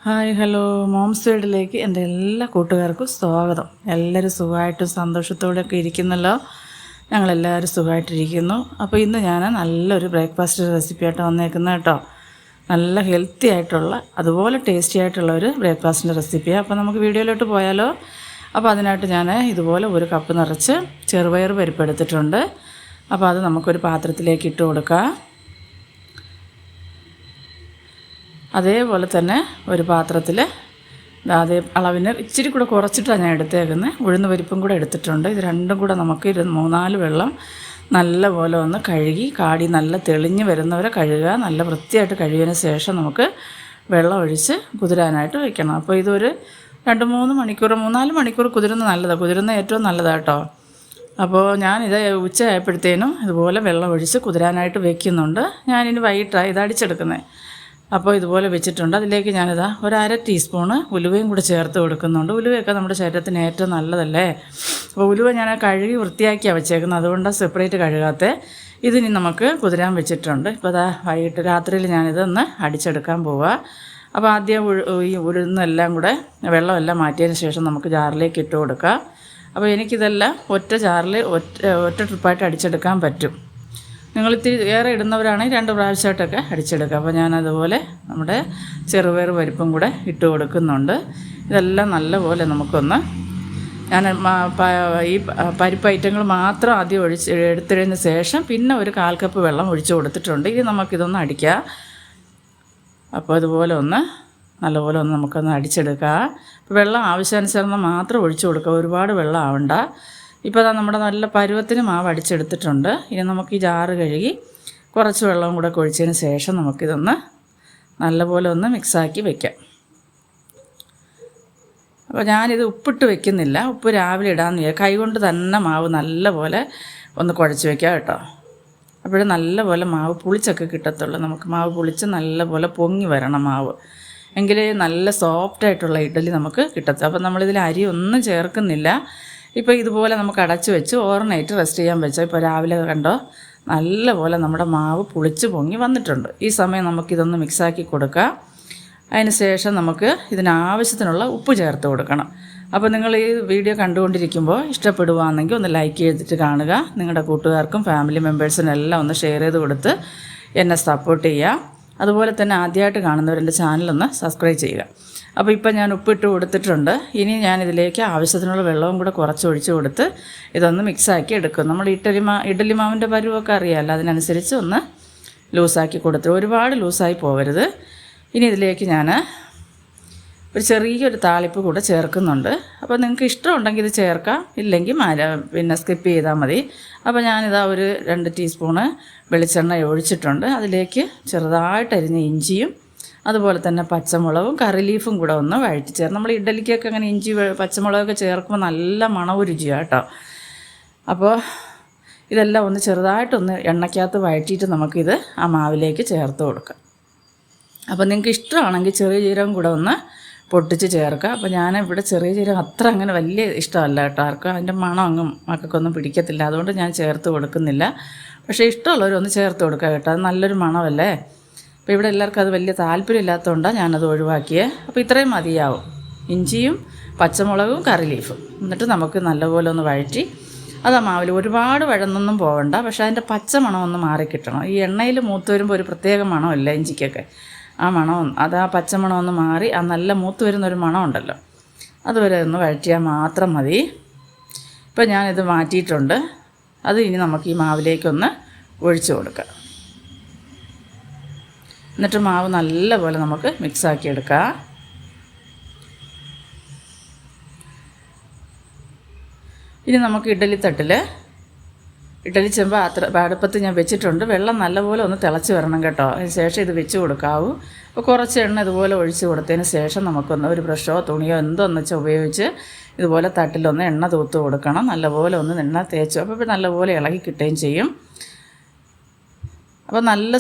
Hi hello moms വേൾഡിലേക്ക് എൻ്റെ എല്ലാ കൂട്ടുകാർക്കും സ്വാഗതം. എല്ലാവരും സുഖമായിട്ടും സന്തോഷത്തോടെയൊക്കെ ഇരിക്കുന്നല്ലോ. ഞങ്ങളെല്ലാവരും സുഖമായിട്ടിരിക്കുന്നു. അപ്പോൾ ഇന്ന് ഞാൻ നല്ലൊരു ബ്രേക്ക്ഫാസ്റ്റ് റെസിപ്പിയായിട്ട് വന്നേക്കുന്നത് കേട്ടോ. നല്ല ഹെൽത്തി ആയിട്ടുള്ള അതുപോലെ ടേസ്റ്റി ആയിട്ടുള്ള ഒരു ബ്രേക്ക്ഫാസ്റ്റിൻ്റെ റെസിപ്പിയാണ്. അപ്പോൾ നമുക്ക് വീഡിയോയിലോട്ട് പോയാലോ. അപ്പോൾ അതിനായിട്ട് ഞാൻ ഇതുപോലെ ഒരു കപ്പ് നിറച്ച് ചെറുപയർ പരിപ്പ് എടുത്തിട്ടുണ്ട്. അപ്പോൾ അത് നമുക്കൊരു പാത്രത്തിലേക്ക് ഇട്ട് കൊടുക്കാം. അതേപോലെ തന്നെ ഒരു പാത്രത്തിൽ അതേ അളവിന് ഇച്ചിരി കൂടെ കുറച്ചിട്ടാണ് ഞാൻ എടുത്തേക്കുന്നത്. ഉഴുന്ന് പരിപ്പും കൂടെ എടുത്തിട്ടുണ്ട്. ഇത് രണ്ടും കൂടെ നമുക്ക് 3-4 വെള്ളം നല്ലപോലെ ഒന്ന് കഴുകി കാടി നല്ല തെളിഞ്ഞ് വരുന്നവരെ കഴുകുക. നല്ല വൃത്തിയായിട്ട് കഴുകിയതിന് ശേഷം നമുക്ക് വെള്ളം ഒഴിച്ച് കുതിരാനായിട്ട് വയ്ക്കണം. അപ്പോൾ ഇതൊരു 2-3 മണിക്കൂർ 3-4 മണിക്കൂർ കുതിരുന്നത് നല്ലതാണ്. കുതിരുന്നത് ഏറ്റവും നല്ലതാണ് കേട്ടോ. അപ്പോൾ ഞാനിത് ഉച്ചയായപ്പോഴത്തേനും ഇതുപോലെ വെള്ളം ഒഴിച്ച് കുതിരാനായിട്ട് വയ്ക്കുന്നുണ്ട്. ഞാനിനി വൈകിട്ടാണ് ഇത് അടിച്ചെടുക്കുന്നത്. അപ്പോൾ ഇതുപോലെ വെച്ചിട്ടുണ്ട്. അതിലേക്ക് ഞാനിതാ ഒരു 1/2 ടീസ്പൂണ് ഉലുവയും കൂടെ ചേർത്ത് കൊടുക്കുന്നുണ്ട്. ഉലുവയൊക്കെ നമ്മുടെ ശരീരത്തിന് ഏറ്റവും നല്ലതല്ലേ. അപ്പോൾ ഉലുവ ഞാൻ കഴുകി വൃത്തിയാക്കിയാണ് വെച്ചേക്കുന്നത്, അതുകൊണ്ടാണ് സെപ്പറേറ്റ് കഴുകാത്തത്. ഇതിനി നമുക്ക് കുതിരാൻ വെച്ചിട്ടുണ്ട്. ഇപ്പോൾ അതാ വൈകിട്ട് രാത്രിയിൽ ഞാനിതൊന്ന് അടിച്ചെടുക്കാൻ പോവുക. അപ്പോൾ ആദ്യം ഈ ഉഴുന്നെല്ലാം കൂടെ വെള്ളമെല്ലാം മാറ്റിയതിന് ശേഷം നമുക്ക് ജാറിലേക്ക് ഇട്ട് കൊടുക്കാം. അപ്പോൾ എനിക്കിതെല്ലാം ഒറ്റ ജാറിൽ ഒറ്റ ട്രിപ്പായിട്ട് അടിച്ചെടുക്കാൻ പറ്റും. നിങ്ങൾ ഇത്തിരി ഏറെ ഇടുന്നവരാണെങ്കിൽ 2 പ്രാവശ്യമായിട്ടൊക്കെ അടിച്ചെടുക്കുക. അപ്പോൾ ഞാനതുപോലെ നമ്മുടെ ചെറുപയർ പരിപ്പും കൂടെ ഇട്ട് കൊടുക്കുന്നുണ്ട്. ഇതെല്ലാം നല്ലപോലെ നമുക്കൊന്ന് ഞാൻ ഈ പരിപ്പ് ഐറ്റങ്ങൾ മാത്രം ആദ്യം എടുത്തതിന് ശേഷം പിന്നെ ഒരു 1/4 കപ്പ് വെള്ളം ഒഴിച്ച് കൊടുത്തിട്ടുണ്ട്. ഇനി നമുക്കിതൊന്ന് അടിക്കാം. അപ്പോൾ അതുപോലെ നല്ലപോലെ നമുക്കൊന്ന് അടിച്ചെടുക്കുക. അപ്പോൾ വെള്ളം ആവശ്യാനുസരണം മാത്രം ഒഴിച്ച് കൊടുക്കുക, ഒരുപാട് വെള്ളം ആവണ്ട. ഇപ്പോൾ അതാ നമ്മുടെ നല്ല പരുവത്തിന് മാവ് അടിച്ചെടുത്തിട്ടുണ്ട്. ഇനി നമുക്ക് ഈ ജാറ് കഴുകി കുറച്ച് വെള്ളവും കൂടെ ഒഴിച്ചതിന് ശേഷം നമുക്കിതൊന്ന് നല്ലപോലെ മിക്സാക്കി വയ്ക്കാം. അപ്പോൾ ഞാനിത് ഉപ്പിട്ട് വെക്കുന്നില്ല. ഉപ്പ് രാവിലെ ഇടാമെന്ന് കൈകൊണ്ട് തന്നെ മാവ് നല്ലപോലെ കുഴച്ച് വയ്ക്കാം കേട്ടോ. അപ്പോഴും നല്ലപോലെ മാവ് പുളിച്ചൊക്കെ കിട്ടത്തുള്ളൂ. നമുക്ക് മാവ് പുളിച്ച് നല്ലപോലെ പൊങ്ങി വരണം മാവ്, എങ്കിലേ നല്ല സോഫ്റ്റായിട്ടുള്ള ഇഡ്ഡലി നമുക്ക് കിട്ടത്തുള്ളൂ. അപ്പോൾ നമ്മളിതിൽ അരി ഒന്നും ചേർക്കുന്നില്ല. ഇപ്പോൾ ഇതുപോലെ നമുക്ക് അടച്ച് വെച്ച് ഓവർനൈറ്റ് റെസ്റ്റ് ചെയ്യാൻ വെച്ചാൽ ഇപ്പോൾ രാവിലെ കണ്ടോ നല്ലപോലെ നമ്മുടെ മാവ് പുളിച്ച് പൊങ്ങി വന്നിട്ടുണ്ട്. ഈ സമയം നമുക്കിതൊന്ന് മിക്സാക്കി കൊടുക്കാം. അതിന് ശേഷം നമുക്ക് ഇതിനാവശ്യത്തിനുള്ള ഉപ്പ് ചേർത്ത് കൊടുക്കണം. അപ്പോൾ നിങ്ങൾ ഈ വീഡിയോ കണ്ടുകൊണ്ടിരിക്കുമ്പോൾ ഇഷ്ടപ്പെടുകയാണെങ്കിൽ ഒന്ന് ലൈക്ക് ചെയ്തിട്ട് കാണുക. നിങ്ങളുടെ കൂട്ടുകാർക്കും ഫാമിലി മെമ്പേഴ്സിനും എല്ലാം ഒന്ന് ഷെയർ ചെയ്ത് കൊടുത്ത് എന്നെ സപ്പോർട്ട് ചെയ്യുക. അതുപോലെ തന്നെ ആദ്യമായിട്ട് കാണുന്നവരെൻ്റെ ചാനലൊന്ന് സബ്സ്ക്രൈബ് ചെയ്യുക. അപ്പോൾ ഇപ്പം ഞാൻ ഉപ്പിട്ട് കൊടുത്തിട്ടുണ്ട്. ഇനി ഞാനിതിലേക്ക് ആവശ്യത്തിനുള്ള വെള്ളവും കൂടെ കുറച്ച് ഒഴിച്ച് കൊടുത്ത് ഇതൊന്ന് മിക്സാക്കി എടുക്കും. നമ്മൾ ഇഡ്ഡലി മാവിൻ്റെ പരുവൊക്കെ അറിയാമല്ലോ, അതിനനുസരിച്ച് ഒന്ന് ലൂസാക്കി കൊടുത്ത് ഒരുപാട് ലൂസായി പോകരുത്. ഇനി ഇതിലേക്ക് ഞാൻ ഒരു ചെറിയൊരു താളിപ്പ് കൂടെ ചേർക്കുന്നുണ്ട്. അപ്പോൾ നിങ്ങൾക്ക് ഇഷ്ടമുണ്ടെങ്കിൽ ഇത് ചേർക്കാം, ഇല്ലെങ്കിൽ പിന്നെ സ്കിപ്പ് ചെയ്താൽ മതി. അപ്പോൾ ഞാനിതാ ഒരു 2 ടീസ്പൂണ് വെളിച്ചെണ്ണ ഒഴിച്ചിട്ടുണ്ട്. അതിലേക്ക് ചെറുതായിട്ട് അരിഞ്ഞ ഇഞ്ചിയും അതുപോലെ തന്നെ പച്ചമുളകും കറി ലീഫും കൂടെ വഴറ്റി ചേർന്ന് നമ്മൾ ഇഡ്ഡലിക്കൊക്കെ അങ്ങനെ ഇഞ്ചി പച്ചമുളകൊക്കെ ചേർക്കുമ്പോൾ നല്ല മണവും രുചിയാണ് കേട്ടോ. അപ്പോൾ ഇതെല്ലാം ചെറുതായിട്ടൊന്ന് എണ്ണയ്ക്കകത്ത് വഴറ്റിയിട്ട് നമുക്കിത് ആ മാവിലേക്ക് ചേർത്ത് കൊടുക്കാം. അപ്പോൾ നിങ്ങൾക്ക് ഇഷ്ടമാണെങ്കിൽ ചെറിയ ജീരകം കൂടെ പൊട്ടിച്ച് ചേർക്കുക. അപ്പോൾ ഞാനിവിടെ ചെറിയ ജീരകം അത്ര അങ്ങനെ വലിയ ഇഷ്ടമല്ല കേട്ടോ. ആർക്കും അതിൻ്റെ മണം മക്കൾക്കൊന്നും പിടിക്കത്തില്ല, അതുകൊണ്ട് ഞാൻ ചേർത്ത് കൊടുക്കുന്നില്ല. പക്ഷേ ഇഷ്ടമുള്ളവരൊന്ന് ചേർത്ത് കൊടുക്കുക കേട്ടോ, അത് നല്ലൊരു മണമല്ലേ. അപ്പോൾ ഇവിടെ എല്ലാവർക്കും അത് വലിയ താല്പര്യമില്ലാത്തതുകൊണ്ടാണ് ഞാനത് ഒഴിവാക്കിയത്. അപ്പോൾ ഇത്രയും മതിയാവും, ഇഞ്ചിയും പച്ചമുളകും കറി ലീഫും. എന്നിട്ട് നമുക്ക് നല്ലപോലെ വഴറ്റി അത് ആ മാവിൽ ഒരുപാട് വഴന്നൊന്നും പോകണ്ട. പക്ഷേ അതിൻ്റെ പച്ച മണം മാറിക്കിട്ടണം. ഈ എണ്ണയിൽ മൂത്ത് വരുമ്പോൾ ഒരു പ്രത്യേക മണമല്ല ഇഞ്ചിക്കൊക്കെ, ആ മണം അത് ആ പച്ചമണം മാറി ആ നല്ല മൂത്ത് വരുന്നൊരു മണം ഉണ്ടല്ലോ, അതുവരെ വഴറ്റിയാൽ മാത്രം മതി. ഇപ്പോൾ ഞാനിത് മാറ്റിയിട്ടുണ്ട്. അത് ഇനി നമുക്ക് ഈ മാവിലേക്കൊന്ന് ഒഴിച്ചു കൊടുക്കാം. എന്നിട്ട് മാവ് നല്ലപോലെ നമുക്ക് മിക്സാക്കി എടുക്കാം. ഇനി നമുക്ക് ഇഡ്ഡലി ചെമ്പ് അടുപ്പത്ത് ഞാൻ വെച്ചിട്ടുണ്ട്. വെള്ളം നല്ലപോലെ തിളച്ച് വരണം കേട്ടോ. അതിന് ശേഷം ഇത് വെച്ച് കൊടുക്കാവൂ. അപ്പോൾ കുറച്ച് എണ്ണ ഇതുപോലെ ഒഴിച്ച് കൊടുത്തതിന് ശേഷം നമുക്കൊന്ന് ഒരു ബ്രഷോ തുണിയോ എന്തോന്ന് വെച്ചാൽ ഉപയോഗിച്ച് ഇതുപോലെ തട്ടിലൊന്ന് എണ്ണ തൂത്ത് കൊടുക്കണം. നല്ലപോലെ എണ്ണ തേച്ചു അപ്പോൾ നല്ലപോലെ ഇളകി കിട്ടുകയും ചെയ്യും. അപ്പോൾ നല്ല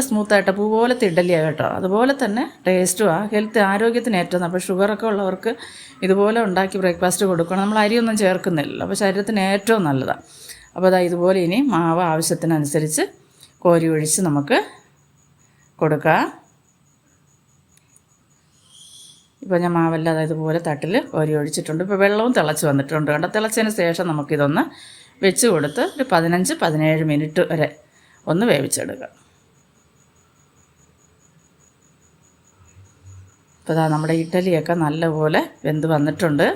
സ്മൂത്തായിട്ട് പൂ പോലത്തെ ഇഡ്ഡലിയാണ് കേട്ടോ. അതുപോലെ തന്നെ ടേസ്റ്റുമാണ്, ആരോഗ്യത്തിന് ഏറ്റവും. അപ്പോൾ ഷുഗറൊക്കെ ഉള്ളവർക്ക് ഇതുപോലെ ഉണ്ടാക്കി ബ്രേക്ക്ഫാസ്റ്റ് കൊടുക്കണം. നമ്മൾ അരിയൊന്നും ചേർക്കുന്നില്ലല്ലോ, അപ്പോൾ ശരീരത്തിന് ഏറ്റവും നല്ലതാണ്. അപ്പോൾ അതാ ഇതുപോലെ ഇനി മാവ് ആവശ്യത്തിനനുസരിച്ച് കോരി ഒഴിച്ച് നമുക്ക് കൊടുക്കാം. ഇപ്പോൾ ഞാൻ മാവെല്ലാം അതായത് ഇതുപോലെ തട്ടിൽ കോരി ഒഴിച്ചിട്ടുണ്ട്. ഇപ്പോൾ വെള്ളവും തിളച്ച് വന്നിട്ടുണ്ട്. കണ്ടോ, തിളച്ചതിന് ശേഷം നമുക്കിതൊന്ന് വെച്ച് കൊടുത്ത് ഒരു 15-17 മിനിറ്റ് വരെ ഒന്ന് വേവിച്ചെടുക്കാം. അപ്പോൾ ഇതാ നമ്മുടെ ഇഡ്ഡലിയൊക്കെ നല്ലപോലെ വെന്ത് വന്നിട്ടുണ്ട്.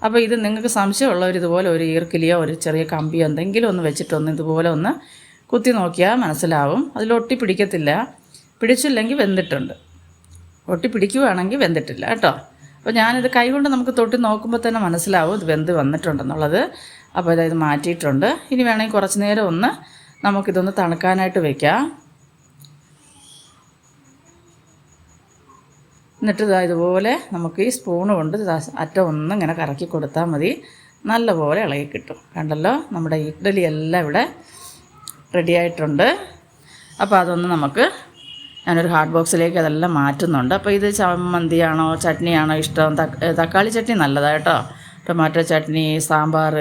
അപ്പോൾ ഇത് നിങ്ങൾക്ക് സംശയമുള്ളവർ ഇതുപോലെ ഒരു ഈർക്കിലിയോ ഒരു ചെറിയ കമ്പിയോ എന്തെങ്കിലും ഒന്ന് വെച്ചിട്ടൊന്ന് ഇതുപോലെ ഒന്ന് കുത്തി നോക്കിയാൽ മനസ്സിലാവും. അതിലൊട്ടി പിടിക്കത്തില്ല. പിടിച്ചില്ലെങ്കിൽ വെന്തിട്ടുണ്ട്. ഒട്ടി പിടിക്കുകയാണെങ്കിൽ വെന്തിട്ടില്ല കേട്ടോ. അപ്പോൾ ഞാനിത് കൈകൊണ്ട് നമുക്ക് തൊട്ടി നോക്കുമ്പോൾ തന്നെ മനസ്സിലാവും ഇത് വെന്ത് വന്നിട്ടുണ്ടെന്നുള്ളത്. അപ്പോൾ ഇതായത് മാറ്റിയിട്ടുണ്ട്. ഇനി വേണമെങ്കിൽ കുറച്ച് നേരം ഒന്ന് നമുക്കിതൊന്ന് തണുക്കാനായിട്ട് വയ്ക്കാം. എന്നിട്ട് ഇതുപോലെ നമുക്ക് ഈ സ്പൂണ് കൊണ്ട് അറ്റം ഒന്ന് ഇങ്ങനെ കറക്കി കൊടുത്താൽ മതി. നല്ലപോലെ ഇളകി കിട്ടും. കണ്ടല്ലോ, നമ്മുടെ ഇഡ്ഡലി എല്ലാം ഇവിടെ റെഡി ആയിട്ടുണ്ട്. അപ്പോൾ അതൊന്ന് നമുക്ക് ഞാനൊരു ഹാട്ട് ബോക്സിലേക്ക് അതെല്ലാം മാറ്റുന്നുണ്ട്. അപ്പോൾ ഇത് ചമ്മന്തിയാണോ ചട്നിയാണോ ഇഷ്ടം? തക്കാളി ചട്നി നല്ലതാണ് കേട്ടോ. ടൊമാറ്റോ ചട്നി, സാമ്പാർ,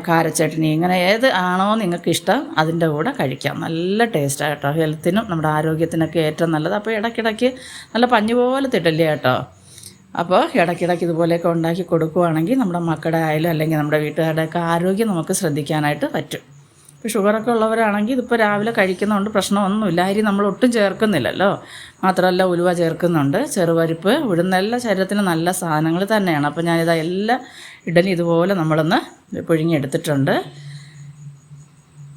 കാരച്ചട്നി, ഇങ്ങനെ ഏത് ആണോ നിങ്ങൾക്ക് ഇഷ്ടം അതിൻ്റെ കൂടെ കഴിക്കാം. നല്ല ടേസ്റ്റാണ് കേട്ടോ. ഹെൽത്തിനും നമ്മുടെ ആരോഗ്യത്തിനൊക്കെ ഏറ്റവും നല്ലത്. അപ്പോൾ ഇടയ്ക്കിടയ്ക്ക് നല്ല പഞ്ഞു പോലെ തിട്ടില്ല കേട്ടോ. അപ്പോൾ ഇടയ്ക്കിടയ്ക്ക് ഇതുപോലെയൊക്കെ ഉണ്ടാക്കി കൊടുക്കുകയാണെങ്കിൽ നമ്മുടെ മക്കളുടെ ആയാലും അല്ലെങ്കിൽ നമ്മുടെ വീട്ടുകാരുടെയൊക്കെ ആരോഗ്യം നമുക്ക് ശ്രദ്ധിക്കാനായിട്ട് പറ്റും. ഇപ്പോൾ ഷുഗറൊക്കെ ഉള്ളവരാണെങ്കിൽ ഇതിപ്പോൾ രാവിലെ കഴിക്കുന്നതുകൊണ്ട് പ്രശ്നമൊന്നുമില്ല. അരി നമ്മൾ ഒട്ടും ചേർക്കുന്നില്ലല്ലോ. മാത്രമല്ല ഉലുവ ചേർക്കുന്നുണ്ട്, ചെറുപരിപ്പ്, ഉഴുന്നെല്ലാം ശരീരത്തിന് നല്ല സാധനങ്ങൾ തന്നെയാണ്. അപ്പോൾ ഞാനിതാ എല്ലാ ഇഡലി ഇതുപോലെ നമ്മളൊന്ന് പുഴുങ്ങിയെടുത്തിട്ടുണ്ട്.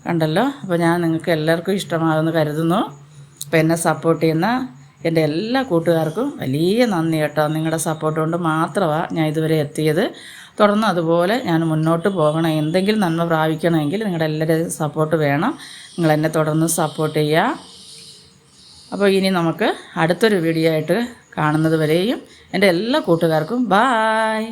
കണ്ടല്ലോ. അപ്പോൾ ഞാൻ നിങ്ങൾക്ക് എല്ലാവർക്കും ഇഷ്ടമാകുമെന്ന് കരുതുന്നു. അപ്പോൾ എന്നെ സപ്പോർട്ട് ചെയ്യുന്ന എൻ്റെ എല്ലാ കൂട്ടുകാർക്കും വലിയ നന്ദി കേട്ടോ. നിങ്ങളുടെ സപ്പോർട്ട് കൊണ്ട് മാത്രമാണ് ഞാൻ ഇതുവരെ എത്തിയത്. തുടർന്ന് അതുപോലെ ഞാൻ മുന്നോട്ട് പോകണം. എന്തെങ്കിലും നന്മ പ്രാപിക്കണമെങ്കിൽ നിങ്ങളുടെ എല്ലാവരുടെയും സപ്പോർട്ട് വേണം. നിങ്ങളെന്നെ തുടർന്ന് സപ്പോർട്ട് ചെയ്യുക. അപ്പോൾ ഇനി നമുക്ക് അടുത്തൊരു വീഡിയോ ആയിട്ട് കാണുന്നത് വരെയും എൻ്റെ എല്ലാ കൂട്ടുകാർക്കും ബായ്.